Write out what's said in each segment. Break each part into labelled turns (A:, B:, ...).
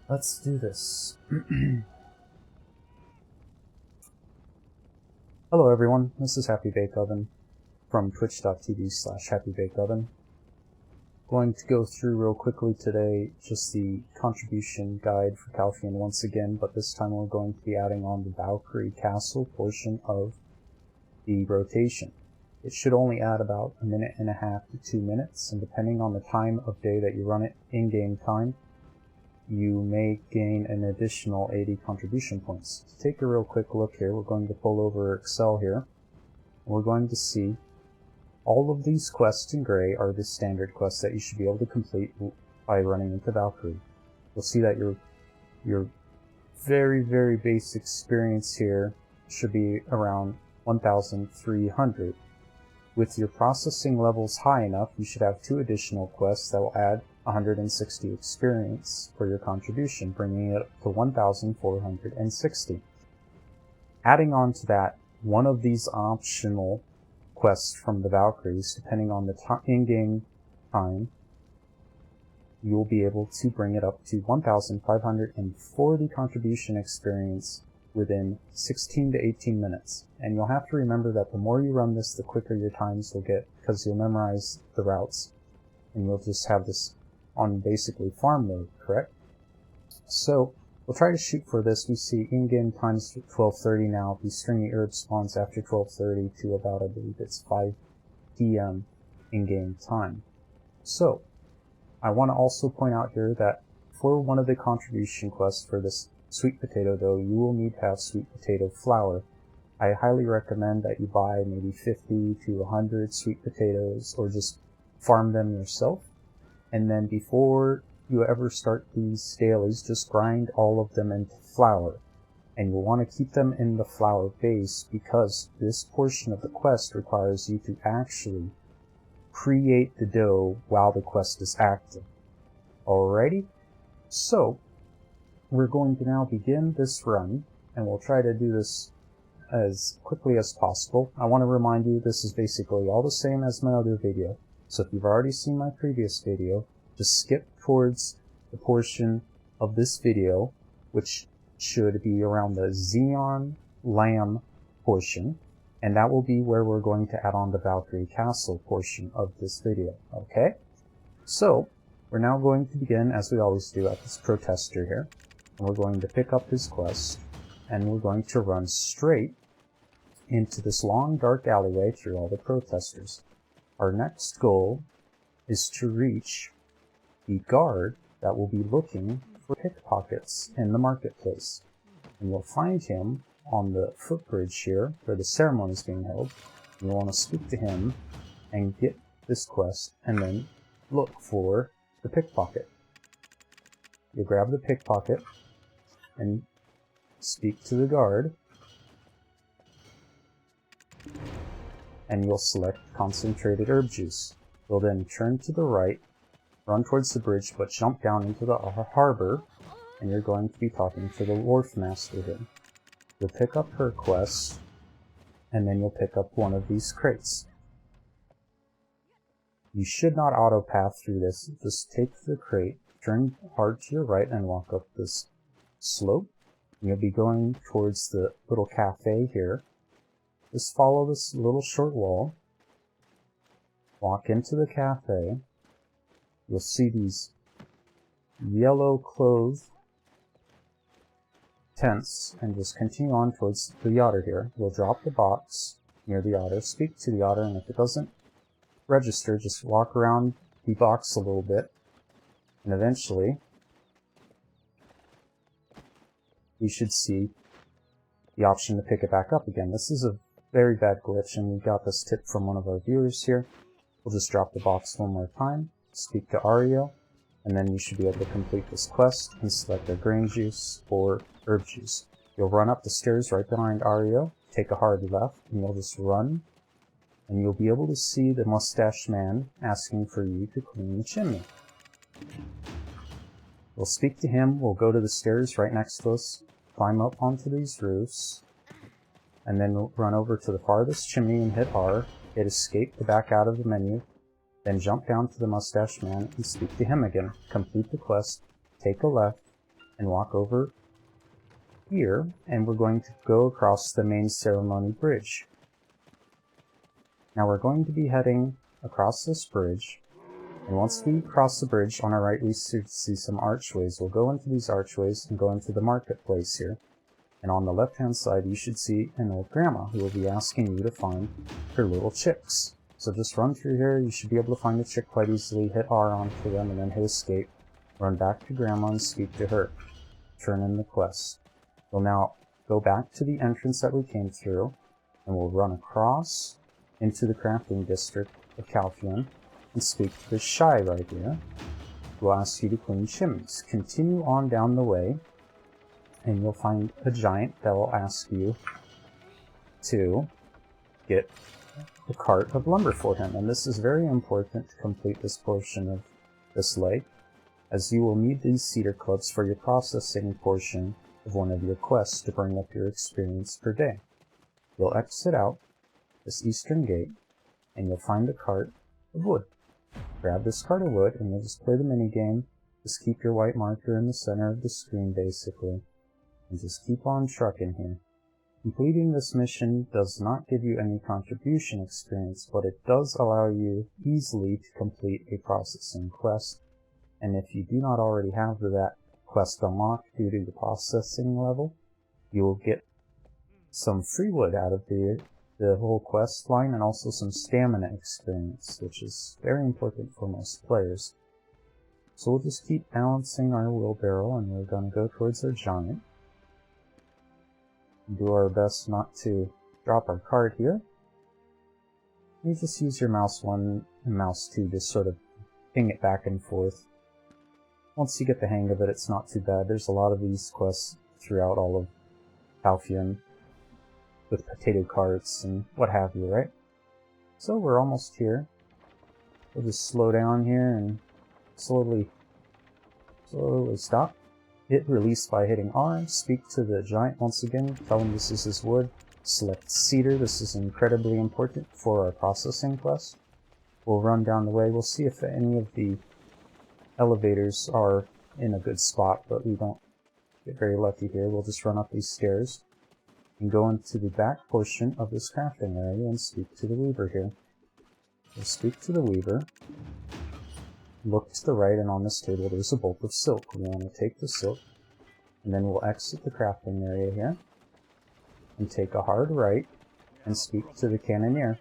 A: Let's do this. Hello everyone, this is Happy Baked Oven from twitch.tv/happybakedoven. Going to go through real quickly today just the contribution guide for Calpheon once again, but this time we're going to be adding on the Valkyrie castle portion of the rotation. It should only add about 1.5 to 2 minutes, and depending on the time of day that you run it, in-game time, you may gain an additional 80 contribution points. To take a real quick look here, we're going to pull over Excel here, and we're going to see all of these quests in gray are the standard quests that you should be able to complete by running into Valkyrie. You'll see that your very basic experience here should be around 1,300. With your processing levels high enough, you should have 2 additional quests that will add 160 experience for your contribution, bringing it up to 1,460. Adding on to that, one of these optional quests from the Valkyries, depending on the in-game time, you will be able to bring it up to 1,540 contribution experience within 16 to 18 minutes. And you'll have to remember that the more you run this, the quicker your times will get, because you'll memorize the routes, and you'll just have this on basically farm mode, correct? So we'll try to shoot for this. We see in-game times 12:30 now. The stringy herb spawns after 12:30 to about, I believe it's 5 p.m. in-game time. So I want to also point out here that for one of the contribution quests for this sweet potato dough, you will need to have sweet potato flour. I highly recommend that you buy maybe 50 to 100 sweet potatoes, or just farm them yourself. And then before you ever start these dailies, just grind all of them into flour. And you'll want to keep them in the flour base, because this portion of the quest requires you to actually create the dough while the quest is active. Alrighty? So we're going to now begin this run, and we'll try to do this as quickly as possible. I want to remind you, this is basically all the same as my other video. So if you've already seen my previous video, just skip towards the portion of this video, which should be around the Xeon Lamb portion, and that will be where we're going to add on the Valkyrie Castle portion of this video, okay? So we're now going to begin, as we always do, at this protester here, and we're going to pick up his quest, and we're going to run straight into this long dark alleyway through all the protesters. Our next goal is to reach the guard that will be looking for pickpockets in the marketplace. And you'll find him on the footbridge here where the ceremony is being held. You'll want to speak to him and get this quest, and then look for the pickpocket. You'll grab the pickpocket and speak to the guard, and you'll select concentrated herb juice. You'll then turn to the right, run towards the bridge, but jump down into the harbor, and you're going to be talking to the wharf master here. You'll pick up her quest, and then you'll pick up one of these crates. You should not auto path through this. Just take the crate, turn hard to your right, and walk up this slope. You'll be going towards the little cafe here. Just follow this little short wall, walk into the cafe. You'll see these yellow clothed tents, and just continue on towards the otter here. You'll drop the box near the otter, speak to the otter, and if it doesn't register, just walk around the box a little bit, and eventually you should see the option to pick it back up again. This is a very bad glitch, and we got this tip from one of our viewers here. We'll just drop the box one more time, speak to Ario, and then you should be able to complete this quest and select a grain juice or herb juice. You'll run up the stairs right behind Ario, take a hard left, and you'll just run, and you'll be able to see the mustache man asking for you to clean the chimney. We'll speak to him, we'll go to the stairs right next to us, climb up onto these roofs, and then we'll run over to the farthest chimney and hit R, hit escape to back out of the menu, then jump down to the mustache man and speak to him again. Complete the quest, take a left, and walk over here, and we're going to go across the main ceremony bridge. Now we're going to be heading across this bridge, and once we cross the bridge, on our right we see some archways. We'll go into these archways and go into the marketplace here. And on the left-hand side, you should see an old grandma who will be asking you to find her little chicks. So just run through here. You should be able to find the chick quite easily. Hit R onto them and then hit escape. Run back to grandma and speak to her. Turn in the quest. We'll now go back to the entrance that we came through, and we'll run across into the crafting district of Calpheon and speak to the Shy right here. We'll ask you to clean chimneys. Continue on down the way, and you'll find a giant that will ask you to get a cart of lumber for him. And this is very important to complete this portion of this lake, as you will need these cedar clubs for your processing portion of one of your quests to bring up your experience per day. You'll exit out this eastern gate, and you'll find a cart of wood. Grab this cart of wood, and you'll just play the minigame. Just keep your white marker in the center of the screen, basically. And just keep on trucking here. Completing this mission does not give you any contribution experience, but it does allow you easily to complete a processing quest. And if you do not already have that quest unlocked due to the processing level, you will get some free wood out of the whole quest line, and also some stamina experience, which is very important for most players. So we'll just keep balancing our wheelbarrow, and we're going to go towards our giant. Do our best not to drop our cart here. You just use your mouse 1 and mouse 2 to sort of ping it back and forth. Once you get the hang of it, it's not too bad. There's a lot of these quests throughout all of Calpheon, with potato carts and what have you, right? So we're almost here. We'll just slow down here and slowly stop. Hit release by hitting R. Speak to the giant once again. Tell him this is his wood. Select cedar. This is incredibly important for our processing quest. We'll run down the way. We'll see if any of the elevators are in a good spot, but we don't get very lucky here. We'll just run up these stairs and go into the back portion of this crafting area and speak to the weaver here. We'll speak to the weaver. Look to the right, and on this table there's a bolt of silk. We want to take the silk, and then we'll exit the crafting area here, and take a hard right, and speak to the cannoneer.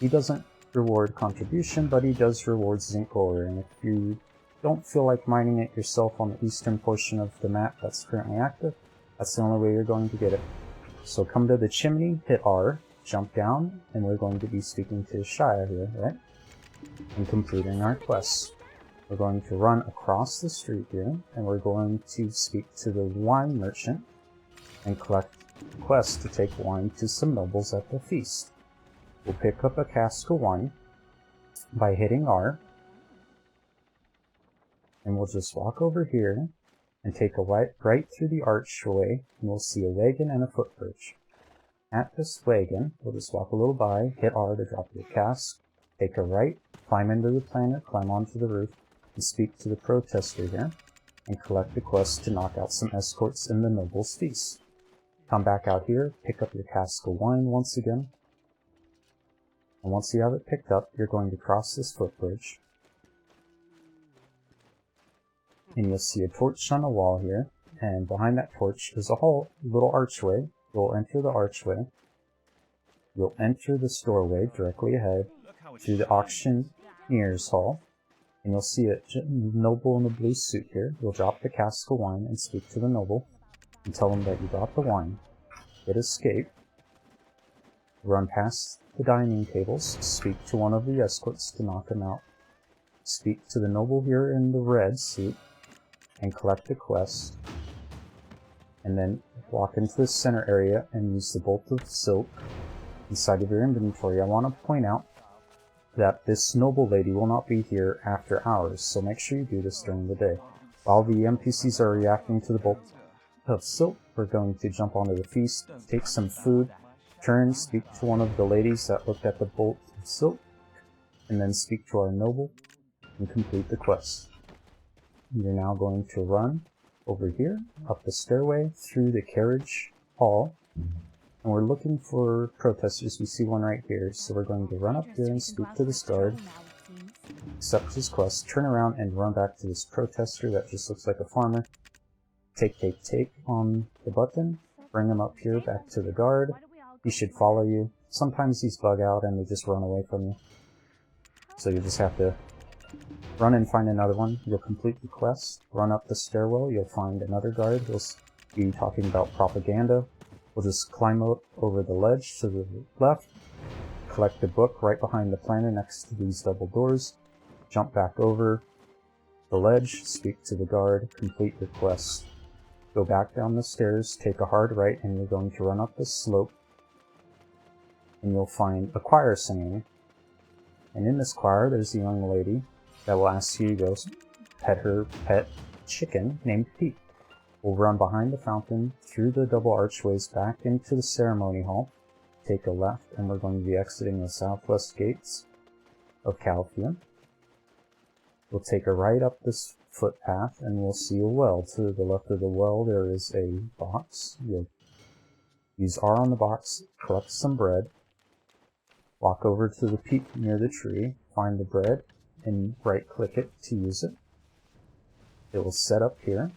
A: He doesn't reward contribution, but he does reward zinc ore, and if you don't feel like mining it yourself on the eastern portion of the map that's currently active, that's the only way you're going to get it. So come to the chimney, hit R, jump down, and we're going to be speaking to Shia here, right? And completing our quest. We're going to run across the street here, and we're going to speak to the wine merchant and collect a quest to take wine to some nobles at the feast. We'll pick up a cask of wine by hitting R, and we'll just walk over here and take a right through the archway, and we'll see a wagon and a footbridge. At this wagon, we'll just walk a little by, hit R to drop your cask, take a right, climb into the planet, climb onto the roof, and speak to the protester here, and collect the quest to knock out some escorts in the noble's feast. Come back out here, pick up your cask of wine once again, and once you have it picked up, you're going to cross this footbridge, and you'll see a torch on the wall here, and behind that torch is a little archway. You'll enter the archway, you'll enter this doorway directly ahead through the auctioneer's hall, and you'll see a noble in a blue suit here. You'll drop the cask of wine and speak to the noble, and tell him that you got the wine. Hit escape, run past the dining tables, speak to one of the escorts to knock him out, speak to the noble here in the red suit, and collect the quest, and then walk into the center area and use the bolt of silk inside of your inventory. I want to point out that this noble lady will not be here after hours, so make sure you do this during the day. While the NPCs are reacting to the bolt of silk, we're going to jump onto the feast, take some food, turn, speak to one of the ladies that looked at the bolt of silk, and then speak to our noble and complete the quest. You're now going to run over here, up the stairway, through the carriage hall, and we're looking for protesters. We see one right here, so we're going to run up here and speak to this guard, accept his quest, turn around and run back to this protester that just looks like a farmer. Take on the button, bring him up here back to the guard. He should follow you. Sometimes these bug out and they just run away from you. So you just have to run and find another one. You'll complete the quest, run up the stairwell, you'll find another guard. He'll be talking about propaganda. We'll just climb over the ledge to the left, collect the book right behind the planter next to these double doors, jump back over the ledge, speak to the guard, complete your quest. Go back down the stairs, take a hard right, and you're going to run up this slope, and you'll find a choir singing. And in this choir, there's a young lady that will ask you to go pet her pet chicken named Pete. We'll run behind the fountain, through the double archways, back into the ceremony hall, take a left, and we're going to be exiting the southwest gates of Calpheon. We'll take a right up this footpath, and we'll see a well. To the left of the well, there is a box. You'll use R on the box, collect some bread, walk over to the peak near the tree, find the bread, and right-click it to use it. It will set up here.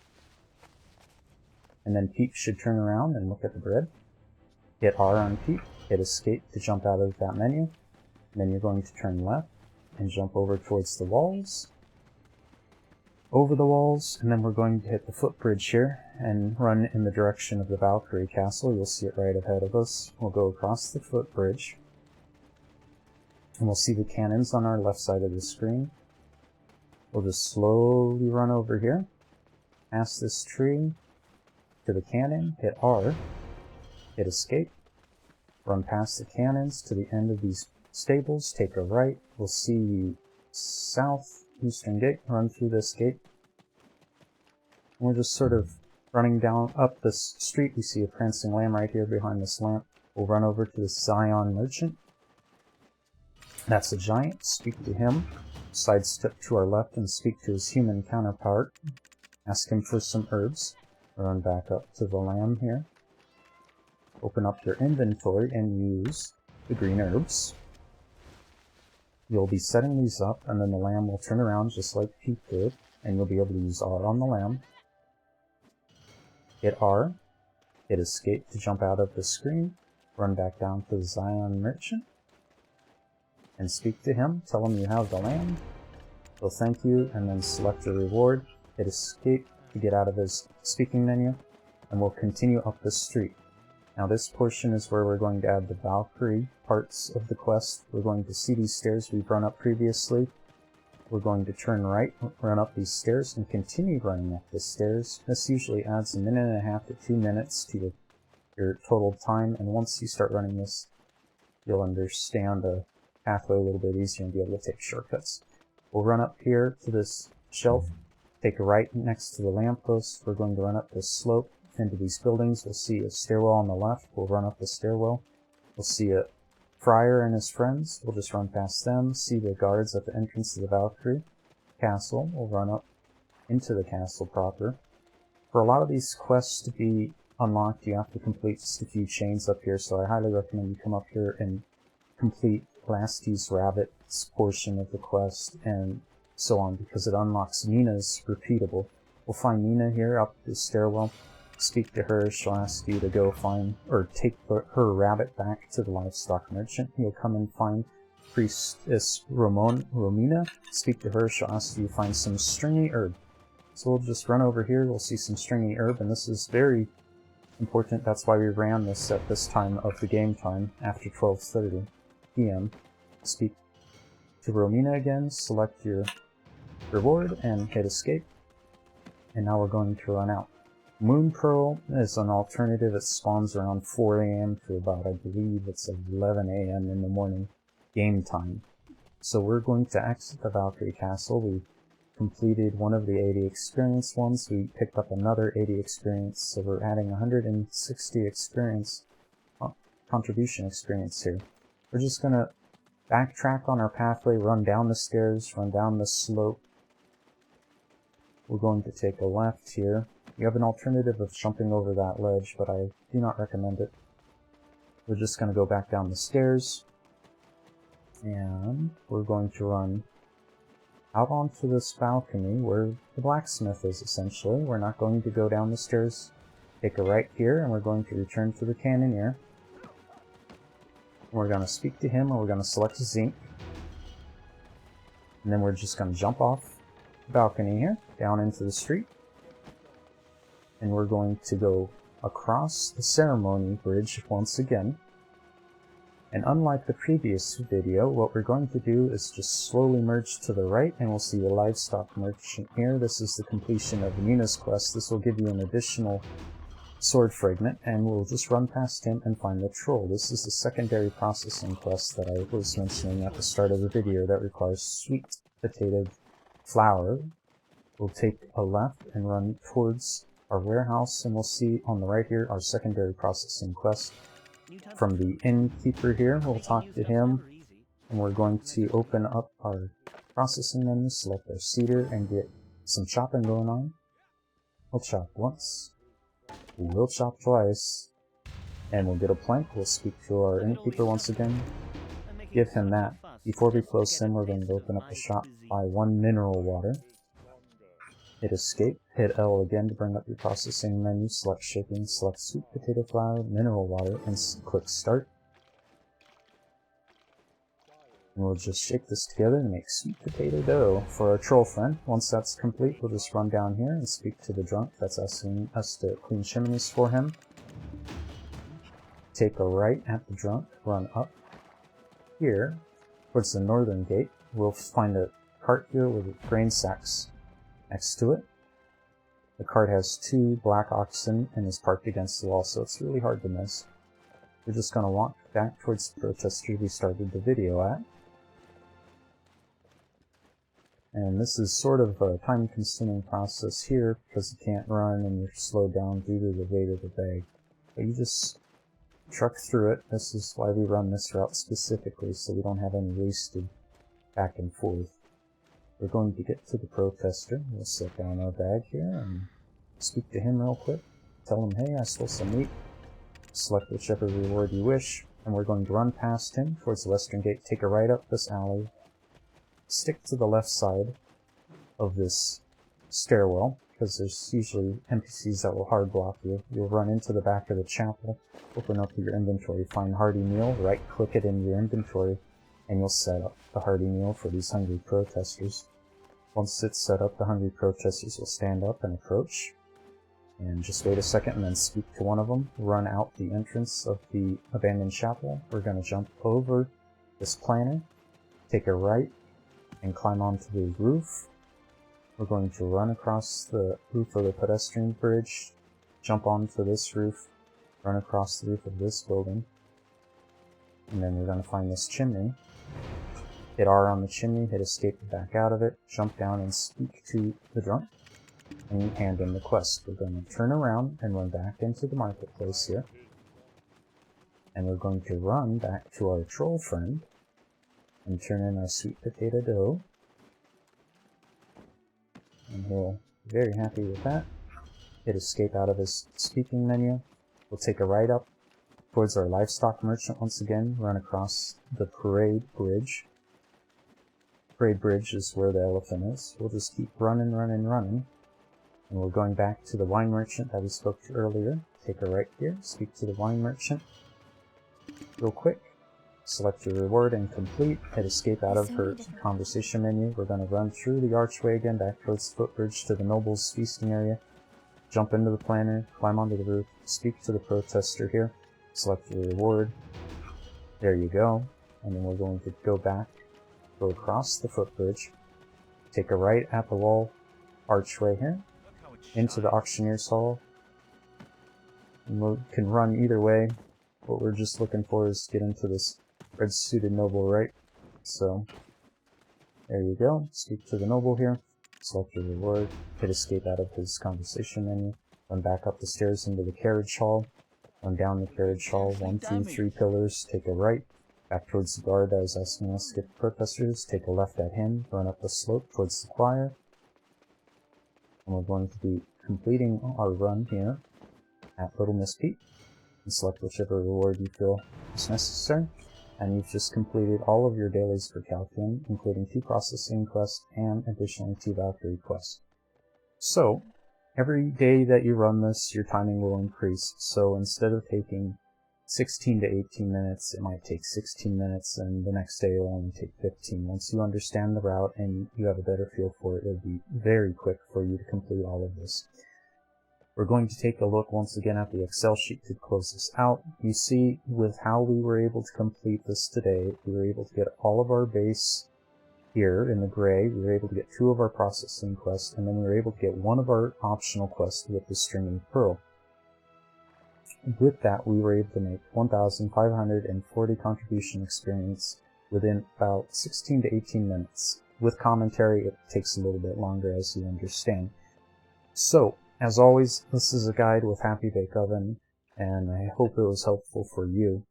A: And then Peep should turn around and look at the bread. Hit R on Peep, hit escape to jump out of that menu. And then you're going to turn left and jump over towards the walls. Over the walls, and then we're going to hit the footbridge here and run in the direction of the Valkyrie castle. You'll see it right ahead of us. We'll go across the footbridge. And we'll see the cannons on our left side of the screen. We'll just slowly run over here, past this tree, to the cannon, hit R, hit escape, run past the cannons to the end of these stables, take a right. We'll see the southeastern gate, run through this gate. And we're just sort of running down up this street. We see a prancing lamb right here behind this lamp. We'll run over to the Zion merchant. That's a giant. Speak to him. Sidestep to our left and speak to his human counterpart. Ask him for some herbs. Run back up to the lamb here. Open up your inventory and use the green herbs. You'll be setting these up, and then the lamb will turn around just like Pete did, and you'll be able to use R on the lamb. Hit R. Hit escape to jump out of the screen. Run back down to the Zion merchant. And speak to him, tell him you have the lamb. He'll thank you, and then select a reward. Hit escape to get out of his speaking menu, and we'll continue up the street. Now this portion is where we're going to add the Valkyrie parts of the quest. We're going to see these stairs we've run up previously. We're going to turn right, run up these stairs, and continue running up the stairs. This usually adds 1.5 minutes to 2 minutes to your total time, and once you start running this, you'll understand the pathway a little bit easier and be able to take shortcuts. We'll run up here to this shelf, take a right next to the lamppost. We're going to run up this slope into these buildings. We'll see a stairwell on the left. We'll run up the stairwell. We'll see a friar and his friends. We'll just run past them. See the guards at the entrance to the Valkyrie castle. We'll run up into the castle proper. For a lot of these quests to be unlocked, you have to complete just a few chains up here, so I highly recommend you come up here and complete Lasty's Rabbit's portion of the quest and so on, because it unlocks Nina's repeatable. We'll find Nina here up the stairwell, speak to her. She'll ask you to go find or take her rabbit back to the livestock merchant. You'll come and find Priestess Romina, speak to her. She'll ask you to find some stringy herb. So we'll just run over here. We'll see some stringy herb, and this is very important. That's why we ran this at this time of the game time, after 12:30 p.m. Speak to Romina again, select your reward, and hit escape. And now we're going to run out. Moon Pearl is an alternative. It spawns around 4 a.m. to about, I believe it's 11 a.m. in the morning game time. So we're going to exit the Valkyrie Castle. We completed one of the 80 experience ones. We picked up another 80 experience, so we're adding 160 experience, contribution experience here. We're just going to backtrack on our pathway, run down the stairs, run down the slope. We're going to take a left here, You have an alternative of jumping over that ledge, but I do not recommend it. We're just going to go back down the stairs, and we're going to run out onto this balcony where the blacksmith is, essentially. We're not going to go down the stairs. Take a right here, and we're going to return to the cannoneer. We're going to speak to him, and we're going to select Zinc. And then we're just going to jump off the balcony here, down into the street. And we're going to go across the ceremony bridge once again. And unlike the previous video, what we're going to do is just slowly merge to the right, and we'll see a livestock merchant here. This is the completion of Nina's quest. This will give you an additional sword fragment, and we'll just run past him and find the troll. This is the secondary processing quest that I was mentioning at the start of the video that requires sweet potato flour. We'll take a left and run towards our warehouse, and we'll see on the right here our secondary processing quest. From the innkeeper here, we'll talk to him, and we're going to open up our processing menu, select our cedar, and get some chopping going on. We'll chop once, we'll chop twice, and we'll get a plank. We'll speak to our innkeeper once again, give him that. Before we close him, we're going to open up the shop, buy 1 mineral water, hit escape, hit L again to bring up your processing menu, select shipping, select sweet potato flour, mineral water, and click start. And we'll just shake this together to make sweet potato dough for our troll friend. Once that's complete, we'll just run down here and speak to the drunk that's asking us to clean chimneys for him. Take a right at the drunk, run up here towards the northern gate. We'll find a cart here with grain sacks next to it. The cart has 2 black oxen and is parked against the wall, so it's really hard to miss. We're just going to walk back towards the protester we started the video at. And this is sort of a time-consuming process here because you can't run and you're slowed down due to the weight of the bag. But you just truck through it. This is why we run this route specifically, so we don't have any wasted back and forth. We're going to get to the protester. We'll set down our bag here and speak to him real quick. Tell him, hey, I stole some meat. Select whichever reward you wish. And we're going to run past him towards the western gate. Take a right up this alley. Stick to the left side of this stairwell, because there's usually NPCs that will hard block you. You'll run into the back of the chapel, open up your inventory, find Hearty Meal, right click it in your inventory, and you'll set up the hearty meal for these hungry protesters. Once it's set up, the hungry protesters will stand up and approach. And just wait a second and then speak to one of them. Run out the entrance of the abandoned chapel. We're going to jump over this planter, take a right, and climb onto the roof. We're going to run across the roof of the pedestrian bridge, jump onto this roof, run across the roof of this building, and then we're going to find this chimney. Hit R on the chimney, hit escape to back out of it, jump down and speak to the drunk, and hand him the quest. We're going to turn around and run back into the marketplace here. And we're going to run back to our troll friend and turn in our sweet potato dough. And he'll be very happy with that. Hit escape out of his speaking menu. We'll take a right up towards our livestock merchant once again, run across the parade bridge. Parade bridge is where the elephant is. We'll just keep running. And we're going back to the wine merchant that we spoke to earlier. Take a right here, speak to the wine merchant real quick. Select your reward and complete. Hit escape out of her conversation menu. We're going to run through the archway again back towards the footbridge to the nobles' feasting area. Jump into the planter, climb onto the roof, speak to the protester here. Select your reward. There you go. And then we're going to go back, go across the footbridge, take a right at the wall archway here, into the auctioneer's hall. And we can run either way. What we're just looking for is get into this red-suited noble right. So, there you go. Speak to the noble here. Select your reward. Hit escape out of his conversation menu. Run back up the stairs into the carriage hall. Run down the carriage hall. 1, 2, 3 pillars. Take a right. Back towards the guard that was asking us to get the protesters. Take a left at him. Run up the slope towards the choir. And we're going to be completing our run here at Little Miss Peak, and select whichever reward you feel is necessary. And you've just completed all of your dailies for Calpheon, including 2 processing quests and additionally 2 Valkyrie quests. So, every day that you run this, your timing will increase. So instead of taking 16 to 18 minutes, it might take 16 minutes, and the next day it will only take 15. Once you understand the route and you have a better feel for it, it'll be very quick for you to complete all of this. We're going to take a look once again at the Excel sheet to close this out. You see, with how we were able to complete this today, we were able to get all of our base here in the gray. We were able to get 2 of our processing quests, and then we were able to get 1 of our optional quests with the stringing pearl. With that, we were able to make 1,540 contribution experience within about 16 to 18 minutes. With commentary, it takes a little bit longer, as you understand. So, as always, this is a guide with Happy Bake Oven, and I hope it was helpful for you.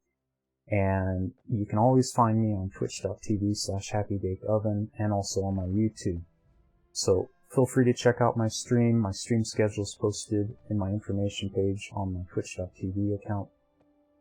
A: And you can always find me on twitch.tv/happybakeoven and also on my YouTube. So feel free to check out my stream. My stream schedule is posted in my information page on my twitch.tv account.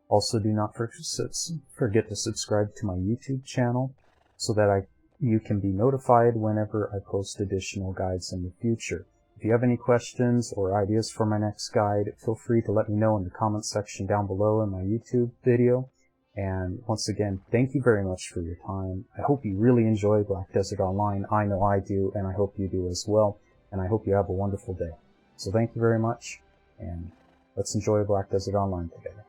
A: Also, do not forget to subscribe to my YouTube channel so that you can be notified whenever I post additional guides in the future. If you have any questions or ideas for my next guide, feel free to let me know in the comment section down below in my YouTube video. And once again, thank you very much for your time. I hope you really enjoy Black Desert Online. I know I do, and I hope you do as well. And I hope you have a wonderful day. So thank you very much, and let's enjoy Black Desert Online together.